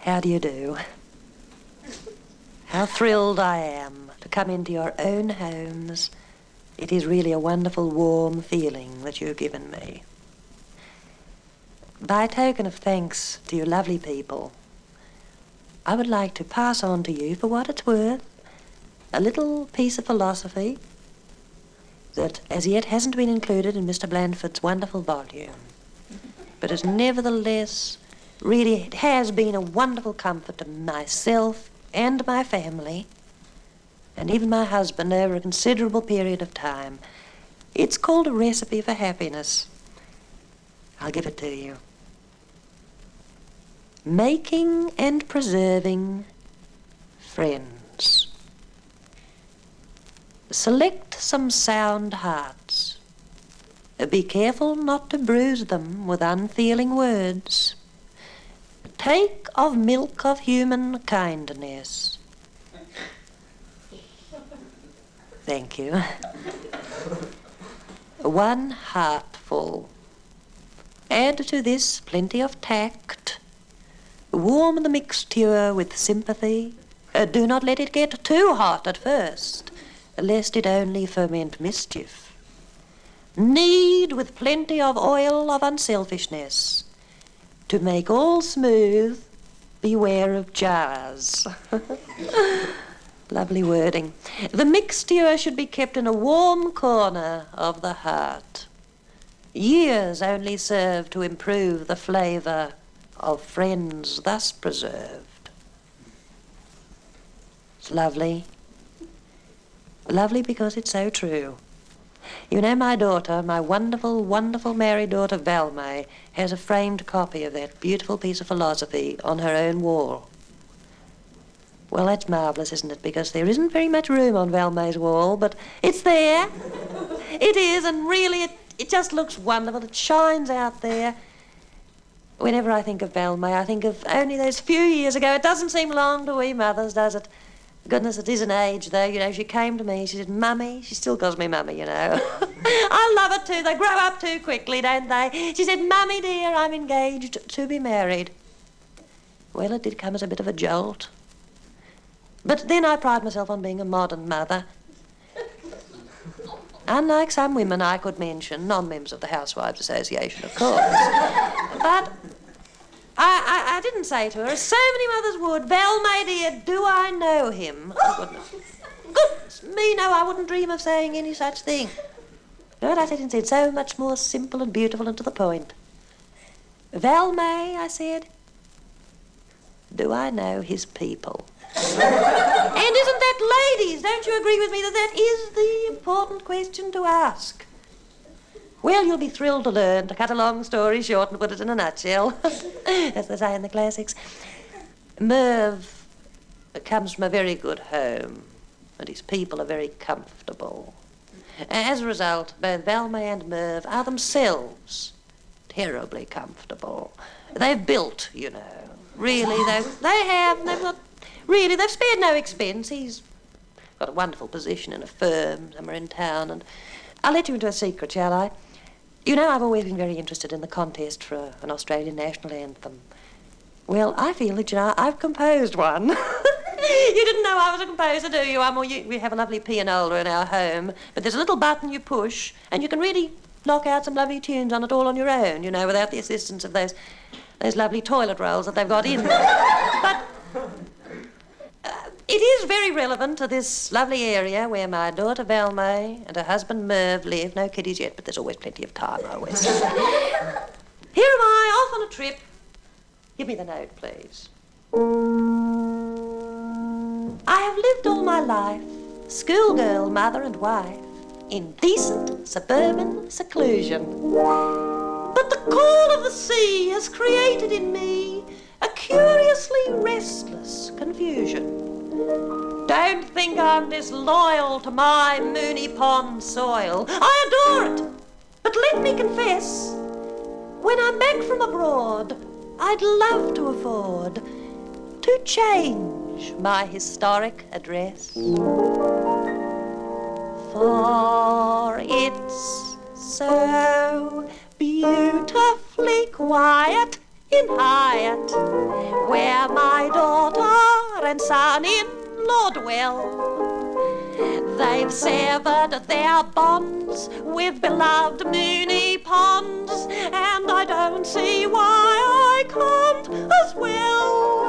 How do you do? How thrilled I am to come into your own homes. It is really a wonderful, warm feeling that you've given me. By token of thanks to you lovely people, I would like to pass on to you, for what it's worth, a little piece of philosophy that as yet hasn't been included in Mr. Blandford's wonderful volume, but is nevertheless, really, it has been a wonderful comfort to myself and my family, and even my husband over a considerable period of time. It's called A Recipe for Happiness. I'll give it to you. Making and preserving friends. Select some sound hearts. Be careful not to bruise them with unfeeling words. Take of milk of human kindness. Thank you. One heartful. Add to this plenty of tact. Warm the mixture with sympathy. Do not let it get too hot at first, lest it only foment mischief. Knead with plenty of oil of unselfishness. To make all smooth, beware of jars. Lovely wording. The mixture should be kept in a warm corner of the heart. Years only serve to improve the flavour of friends thus preserved. It's lovely. Lovely because it's so true. You know, my daughter, my wonderful, wonderful married daughter, Valmay, has a framed copy of that beautiful piece of philosophy on her own wall. Well, that's marvellous, isn't it? Because there isn't very much room on Valmay's wall, but it's there. It is, and really, it just looks wonderful. It shines out there. Whenever I think of Valmay, I think of only those few years ago. It doesn't seem long to we mothers, does it? Goodness, it is an age, though. You know, she came to me, she said, Mummy, she still calls me Mummy, you know. I love it too. They grow up too quickly, don't they? She said, Mummy, dear, I'm engaged to be married. Well, it did come as a bit of a jolt. But then I pride myself on being a modern mother. Unlike some women I could mention, non-members of the Housewives Association, of course. But I didn't say to her, as so many mothers would, Valmay, dear, do I know him? Oh, goodness me, no, I wouldn't dream of saying any such thing. You know what I said instead? So much more simple and beautiful and to the point. Valmay, I said, do I know his people? And isn't that, ladies, don't you agree with me that that is the important question to ask? Well, you'll be thrilled to learn, to cut a long story short and put it in a nutshell, as they say in the classics. Merv comes from a very good home, and his people are very comfortable. As a result, both Valmay and Merv are themselves terribly comfortable. They've built, you know. Really, they have, and they've got... Really, they've spared no expense. He's got a wonderful position in a firm somewhere in town, and I'll let you into a secret, shall I? You know, I've always been very interested in the contest for an Australian national anthem. Well, I feel that, you know, I've composed one. You didn't know I was a composer, do you? We have a lovely pianola in our home, but there's a little button you push, and you can really knock out some lovely tunes on it all on your own, you know, without the assistance of those lovely toilet rolls that they've got in there. But it is very relevant to this lovely area where my daughter Valmay and her husband Merv live. No kiddies yet, but there's always plenty of time, I always say. Here am I, off on a trip. Give me the note, please. I have lived all my life, schoolgirl, mother and wife, in decent suburban seclusion. But the call of the sea has created in me a curiously restless confusion. Don't think I'm disloyal to my Mooney Pond soil. I adore it. But let me confess, when I'm back from abroad, I'd love to afford to change my historic address. For it's so beautifully quiet in Highett, where my and son-in-law dwell. They've severed their bonds with beloved Mooney Ponds, and I don't see why I can't as well.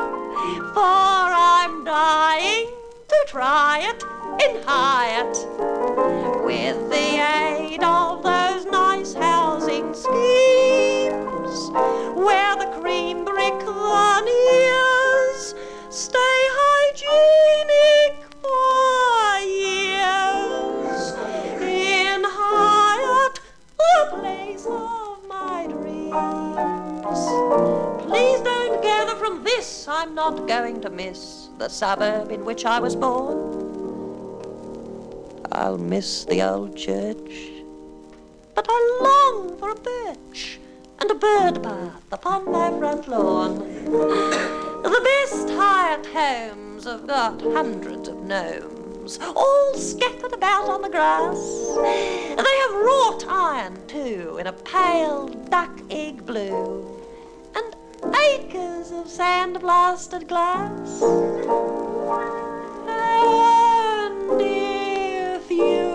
For I'm dying to try it in Highett, with the aid of those nice housing schemes, where the cream brick veneers stay hygienic for years. In Highett, the place of my dreams. Please don't gather from this I'm not going to miss the suburb in which I was born. I'll miss the old church, but I long for a birch and a bird bath upon my front lawn. The best Highett homes have got hundreds of gnomes, all scattered about on the grass. They have wrought iron, too, in a pale duck-egg blue, and acres of sand-blasted glass. And if you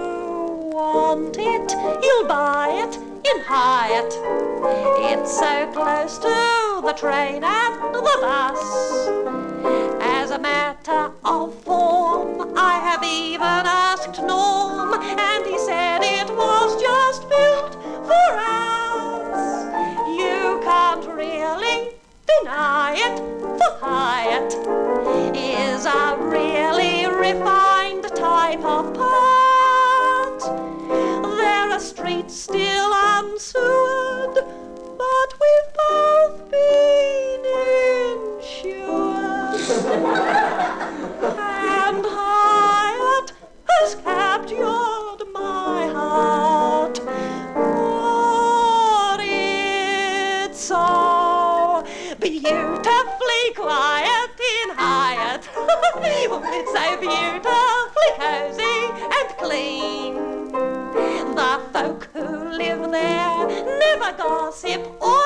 want it, you'll buy it in Highett. It's so close to the train and the bus. As a matter of form, I have even asked Norm, and he said it was just built for us. You can't really deny it, for Highett is a really refined type of part. There are streets still unsewered, but we've both been insured. And Highett has captured my heart, for it's so beautifully quiet in Highett. It's so beautifully cosy and clean. The folk who live there never gossip or